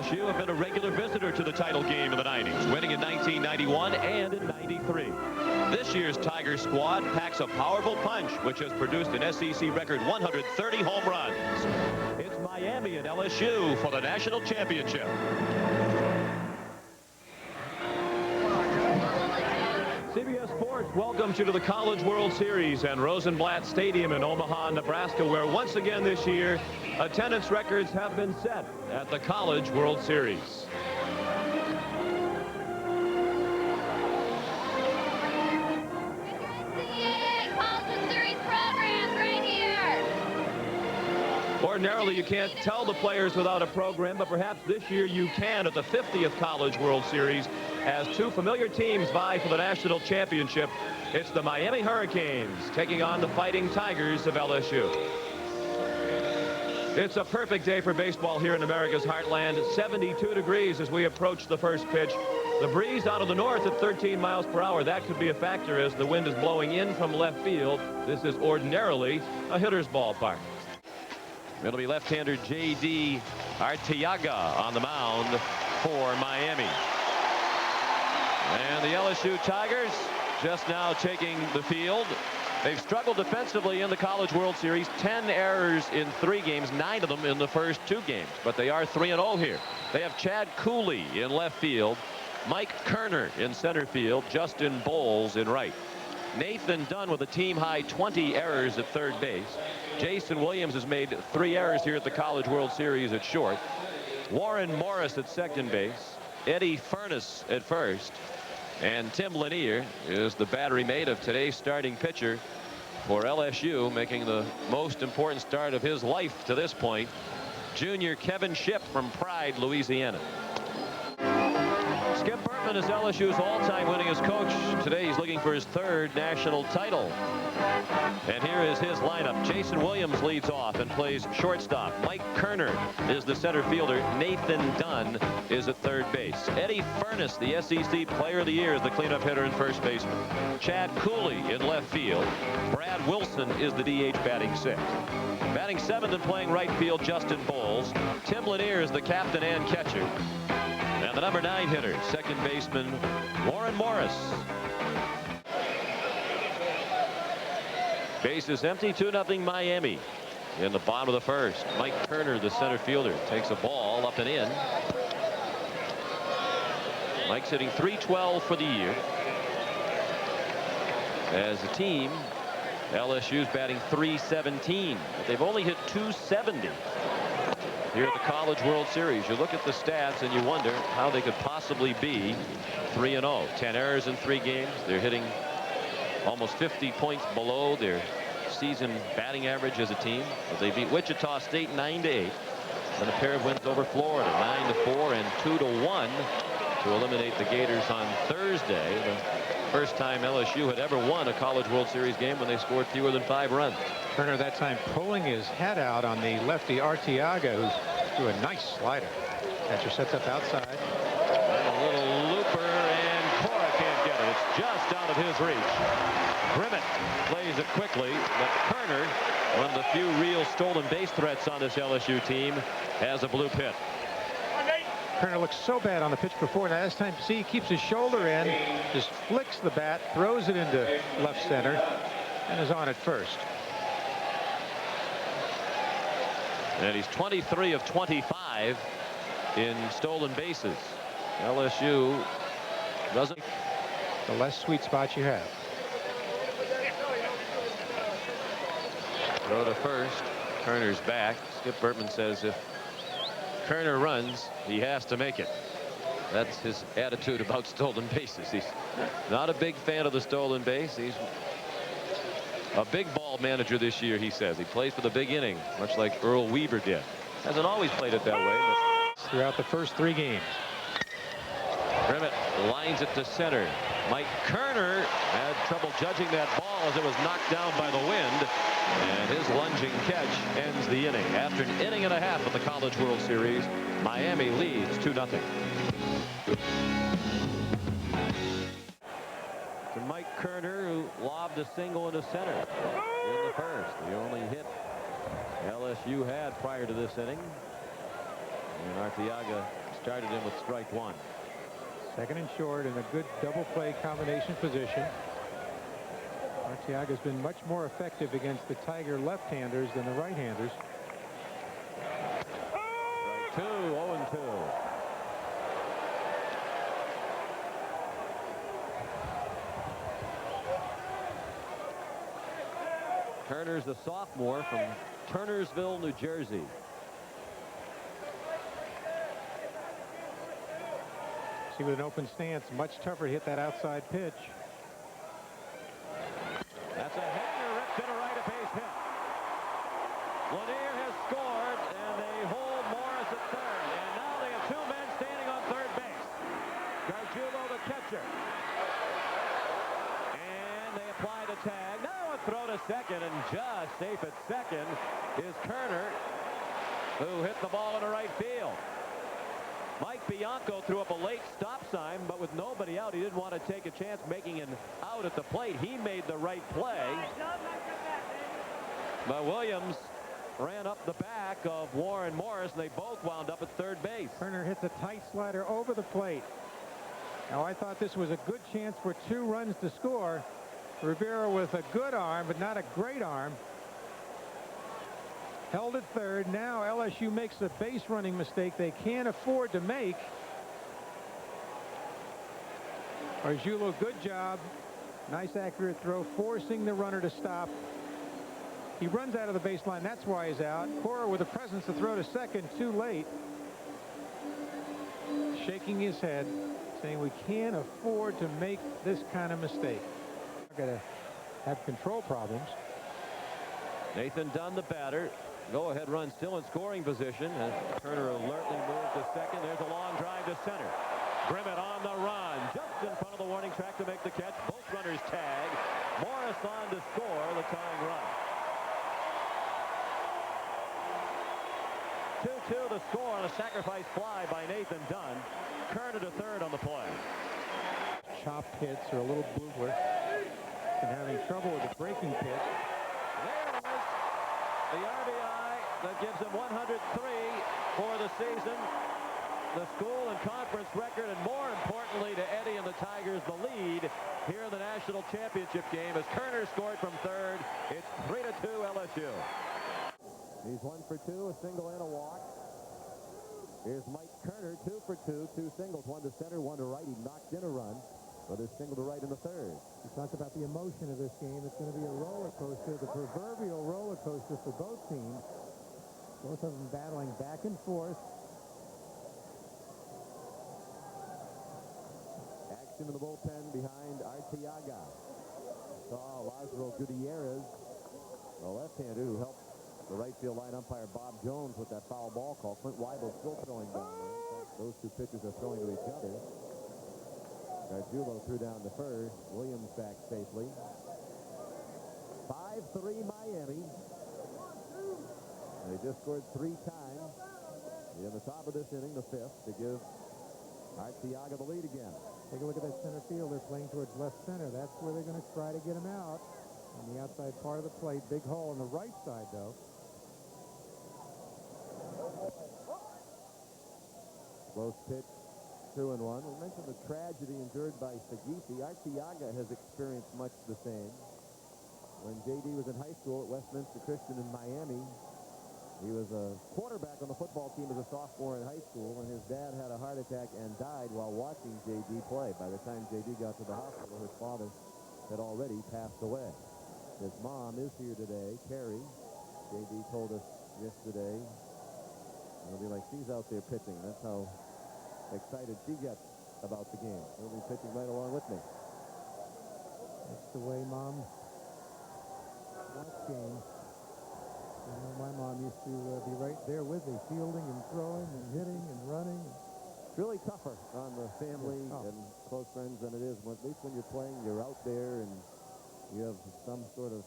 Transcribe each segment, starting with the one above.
LSU have been a regular visitor to the title game in the 90s, winning in 1991 and in 93. This year's Tigers squad packs a powerful punch, which has produced an SEC record 130 home runs. It's Miami and LSU for the national championship. CBS Sports welcomes you to the College World Series and Rosenblatt Stadium in Omaha, Nebraska, where once again this year attendance records have been set at the College World Series. Ordinarily, you can't tell the players without a program, but perhaps this year you can at the 50th College World Series as two familiar teams vie for the national championship. It's the Miami Hurricanes taking on the Fighting Tigers of LSU. It's a perfect day for baseball here in America's heartland. 72 degrees as we approach the first pitch. The breeze out of the north at 13 miles per hour. That could be a factor as the wind is blowing in from left field. This is ordinarily a hitter's ballpark. It'll be left-hander J.D. Arteaga on the mound for Miami. And the LSU Tigers just now taking the field. They've struggled defensively in the College World Series. 10 errors in 3 games, 9 of them in the first 2 games. But they are 3-0 here. They have Chad Cooley in left field, Mike Koerner in center field, Justin Bowles in right. Nathan Dunn with a team-high 20 errors at third base. Jason Williams has made 3 errors here at the College World Series at short. Warren Morris at second base. Eddie Furness at first. And Tim Lanier is the battery mate of today's starting pitcher for LSU, making the most important start of his life to this point. Junior Kevin Shipp from Pride, Louisiana. Skip Bertman is LSU's all-time winningest coach. Today he's looking for his 3rd national title. And here is his lineup. Jason Williams leads off and plays shortstop. Mike Koerner is the center fielder. Nathan Dunn is at third base. Eddie Furness, the SEC Player of the Year, is the cleanup hitter and first baseman. Chad Cooley in left field. Brad Wilson is the DH batting 6th. Batting 7th and playing right field, Justin Bowles. Tim Lanier is the captain and catcher. And the number 9 hitter, second baseman Warren Morris. Base is empty, 2-0 Miami. In the bottom of the first, Mike Koerner, the center fielder, takes a ball up and in. Mike's hitting .312 for the year. As a team, LSU's batting .317, but they've only hit .270 here at the College World Series. You look at the stats and you wonder how they could possibly be 3-0. 10 errors in 3 games. They're hitting almost 50 points below their season batting average as a team. But they beat Wichita State 9-8. And a pair of wins over Florida, 9-4 and 2-1 to eliminate the Gators on Thursday. The first time LSU had ever won a College World Series game when they scored fewer than 5 runs. Koerner that time pulling his head out on the lefty Arteaga, who's threw a nice slider. Catcher sets up outside. A little looper, and Cora can't get it. It's just out of his reach. Grimmett plays it quickly, but Koerner, one of the few real stolen base threats on this LSU team, has a blue pit. Koerner looks so bad on the pitch before. Now this time, see, he keeps his shoulder in, just flicks the bat, throws it into left center, and is on at first. And he's 23 of 25 in stolen bases. LSU doesn't. The less sweet spot you have. Throw to first. Koerner's back. Skip Bertman says if Koerner runs, he has to make it. That's his attitude about stolen bases. He's not a big fan of the stolen base. He's a big ball manager this year, he says. He plays for the big inning, much like Earl Weaver did. Hasn't always played it that way, but throughout the first 3 games. Grimmett lines it to center. Mike Koerner had trouble judging that ball as it was knocked down by the wind, and his lunging catch ends the inning. After an inning and a half of the College World Series, Miami leads 2-0. To Mike Koerner, who lobbed a single into center in the first. The only hit LSU had prior to this inning. And Arteaga Started in with strike one. Second and short in a good double play combination position. Arteaga's been much more effective against the Tiger left-handers than the right-handers. Strike two, 0-2. Koerner's a sophomore from Turnersville, New Jersey. See, with an open stance, much tougher to hit that outside pitch. That's a hanger ripped to the right, a base hit. Lanier has scored, and they hold Morris at third. And now they have two men standing on third base. Gargiulo, the catcher. And they apply the tag. Now a throw to second, and just safe at second is Koerner, who hit the ball in the right field. Mike Bianco threw up a late stop sign, but with nobody out, he didn't want to take a chance making an out at the plate. He made the right play. But Williams ran up the back of Warren Morris, and they both wound up at third base. Koerner hits a tight slider over the plate. Now, I thought this was a good chance for 2 runs to score. Rivera with a good arm, but not a great arm. Held at third. Now LSU makes a base running mistake they can't afford to make. Gargiulo, good job. Nice accurate throw, forcing the runner to stop. He runs out of the baseline. That's why he's out. Cora with a presence to throw to second, too late. Shaking his head, saying we can't afford to make this kind of mistake. We're going to have control problems. Nathan Dunn, the batter. Go-ahead run still in scoring position. As Koerner alertly moves to second. There's a long drive to center. Grimmett on the run. Just in front of the warning track to make the catch. Both runners tag. Morris on to score the tying run. 2-2 the score on a sacrifice fly by Nathan Dunn. Koerner to third on the play. Chopped hits are a little boobler. And having trouble with the breaking pitch. There it is. The RBI that gives him 103 for the season. The school and conference record, and more importantly to Eddie and the Tigers, the lead here in the national championship game as Koerner scored from third. It's 3-2 LSU. He's 1 for 2, a single and a walk. Here's Mike Koerner, 2 for 2, 2 singles, 1 to center, 1 to right. He knocked in a run with his single to right in the third. We talked about the emotion of this game. It's going to be a roller coaster, the proverbial roller coaster for both teams. Both of them battling back and forth. Action in the bullpen behind Arteaga. Saw Lázaro Gutierrez, the left-hander who helped the right field line umpire Bob Jones with that foul ball call. Clint Weibel still throwing down there. Those two pitchers are throwing to each other. Gargiulo threw down to first. Williams back safely. 5-3 Miami. They just scored 3 times in the top of this inning, the 5th, to give Arteaga the lead again. Take a look at that center fielder playing towards left center. That's where they're going to try to get him out. On the outside part of the plate. Big hole on the right side, though. Close pitch, 2-1. We mentioned the tragedy endured by Sagisi. Arteaga has experienced much the same. When J.D. was in high school at Westminster Christian in Miami, he was a quarterback on the football team as a sophomore in high school, and his dad had a heart attack and died while watching J.D. play. By the time J.D. got to the hospital, his father had already passed away. His mom is here today, Carrie. J.D. told us yesterday. It'll be like she's out there pitching. That's how excited she gets about the game. She'll be pitching right along with me. That's the way Mom watched games. You know, my mom used to be right there with me, fielding and throwing and hitting and running. It's really tougher on the family and close friends than it is. At least when you're playing, you're out there and you have some sort of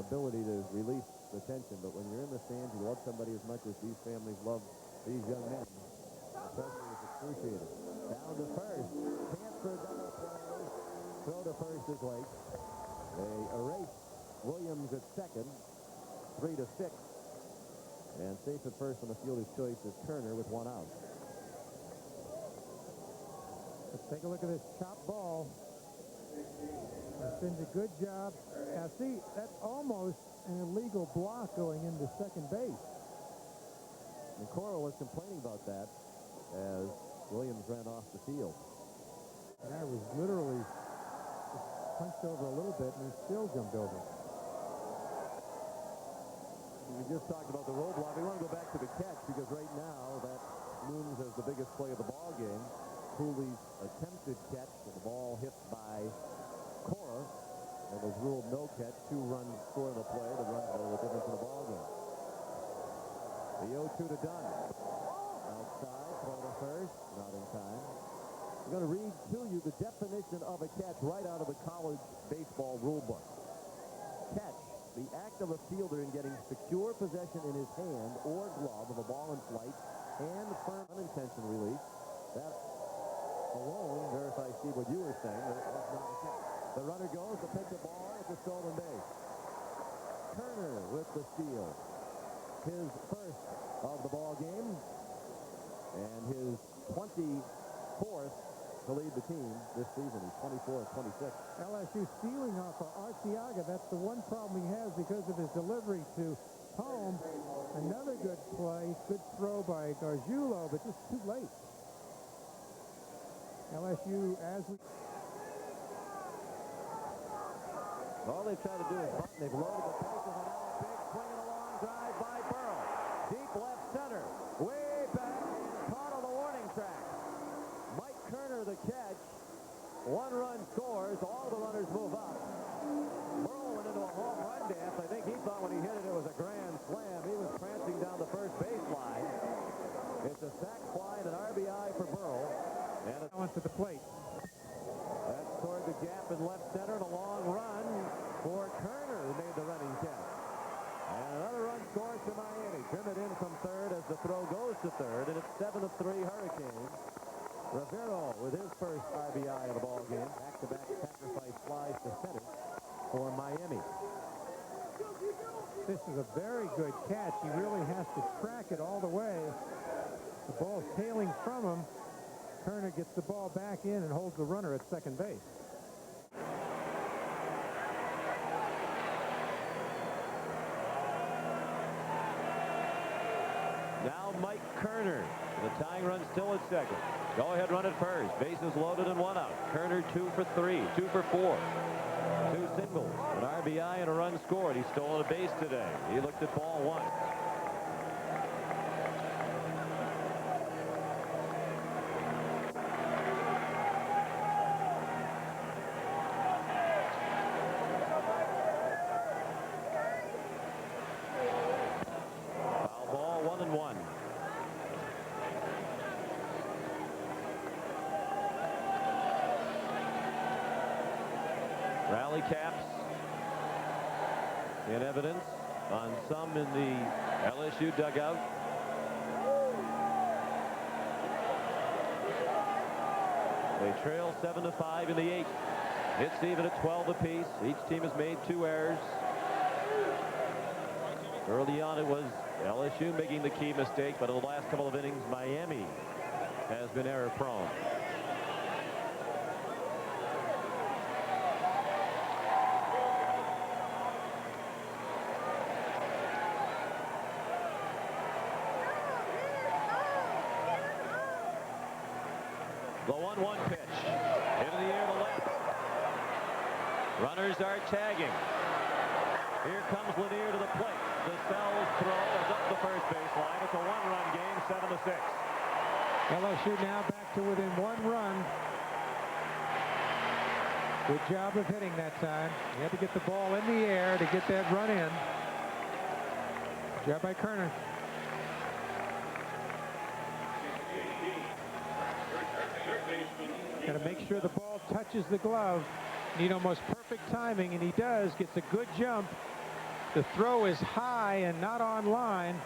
ability to release the tension. But when you're in the stands, you love somebody as much as these families love these young men. The pressure is excruciating. Down to first. Chance for a double play. Throw to first is late. They erase Williams at second. 3-6. And safe at first on the fielder's choice is Koerner with 1 out. Let's take a look at this chop ball. Marcin's a good job. Now see, that's almost an illegal block going into second base. And Koerner was complaining about that as Williams ran off the field. And I was literally just punched over a little bit, and he still jumped over. We just talked about the roll block. We want to go back to the catch because right now that looms as the biggest play of the ball game. Cooley's attempted catch, and the ball hit by Koerner and was ruled no catch. 2 runs scored on the play. The runs made the difference in the ball game. The 0-2 to Dunn. Outside, throw to first, not in time. I'm going to read to you the definition of a catch right out of the college baseball rule book. Catch, the act of a fielder in getting secure possession in his hand or glove of a ball in flight and firm unintentional release. That alone verifies, Steve, what you were saying. That's not a catch. The runner goes to pick the ball at the stolen base. Koerner with the steal. His first of the ball game and his 24th to lead the team this season. He's 24 of 26. LSU stealing off of Arciaga. That's the one problem he has because of his delivery to home. Another good play, good throw by Gargiulo, but just too late. LSU, as we... All they've tried to do is bunt. They've loaded the bases, and now a big swing and a long drive by Burrow. Deep left center. Way back and caught on the warning track. Mike Koerner the catch. 1 run scores. All the runners move up. Burrow went into a home run dance. I think he thought when he hit it, it was a grand slam. He was prancing down the first baseline. It's a sac fly and an RBI for Burrow. And balance at the plate. That's toward the gap in left center, and a long run for Koerner, who made the running catch. And another run scores to Miami. Trim it in from third as the throw goes to third, and it's 7-3 Hurricanes. Rivero with his first RBI of the ball game. Back-to-back sacrifice flies to center for Miami. This is a very good catch. He really has to track it all the way. The ball's tailing from him. Koerner gets the ball back in and holds the runner at second base. Now Mike Koerner. The tying run still at second. Go ahead, run at first. Bases loaded and 1 out. Koerner 2 for 3, 2 for 4. 2 singles, an RBI and a run scored. He's stolen a base today. He looked at ball 1. Foul ball, 1-1. Rally caps in evidence on some in the LSU dugout. They trail 7-5 in the 8th. It's even at 12 apiece. Each team has made 2 errors. Early on it was LSU making the key mistake, but in the last couple of innings Miami has been error prone. The 1-1 pitch. Into the air to left. Runners are tagging. Here comes Lanier to the plate. DeSelle's throw is up the first baseline. It's a 1-run game, 7-6. LSU now back to within 1 run. Good job of hitting that time. You had to get the ball in the air to get that run in. Good job by Koerner. Got to make sure the ball touches the glove. Need almost perfect timing, and he does. Gets a good jump. The throw is high and not on line,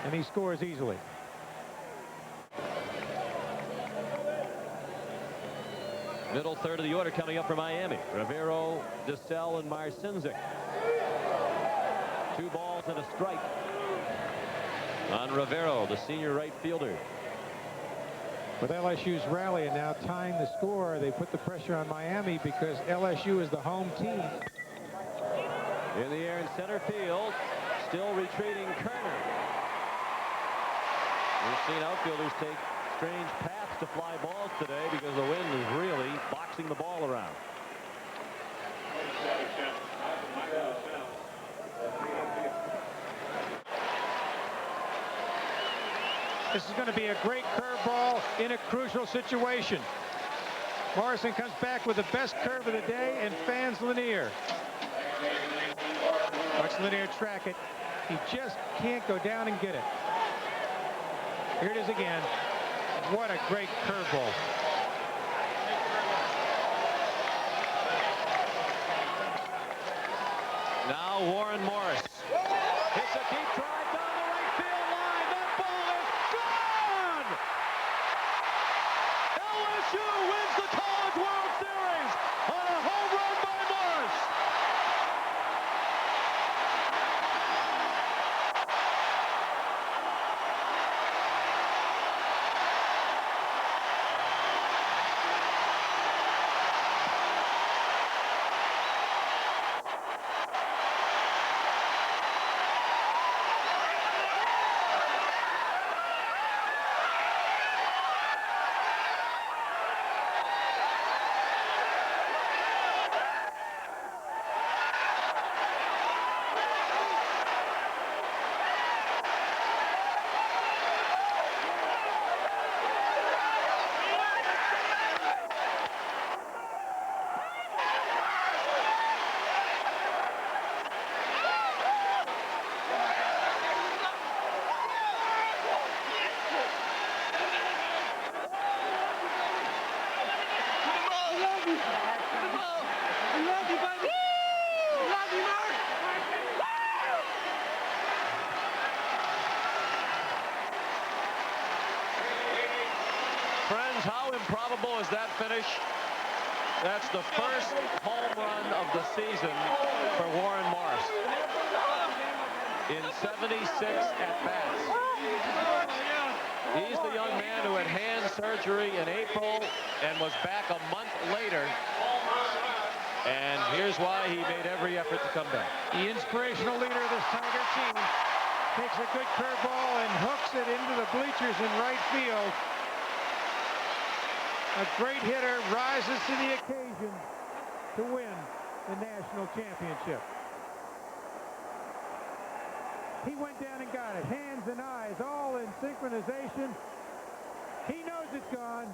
and he scores easily. Middle third of the order coming up for Miami. Rivero, DeSelle, and Marcinzik. 2 balls and a strike on Rivero, the senior right fielder. With LSU's rally and now tying the score, they put the pressure on Miami because LSU is the home team. In the air in center field, still retreating Koerner. We've seen outfielders take strange paths to fly balls today because the wind is really boxing the ball around. This is going to be a great curveball in a crucial situation. Morrison comes back with the best curve of the day and fans Lanier. Watch Lanier track it. He just can't go down and get it. Here it is again. What a great curveball. Now Warren Morris hits a deep drive down the right field line. That ball is gone! LSU wins the College World Series on a home run by Morris. Friends, how improbable is that finish? That's the first home run of the season for Warren Morris in 76 at-bats. He's the young man who had hand surgery in April and was back a month later. And here's why he made every effort to come back. The inspirational leader of this Tiger team takes a good curveball and hooks it into the bleachers in right field. A great hitter rises to the occasion to win the national championship. He went down and got it. Hands and eyes all in synchronization. He knows it's gone.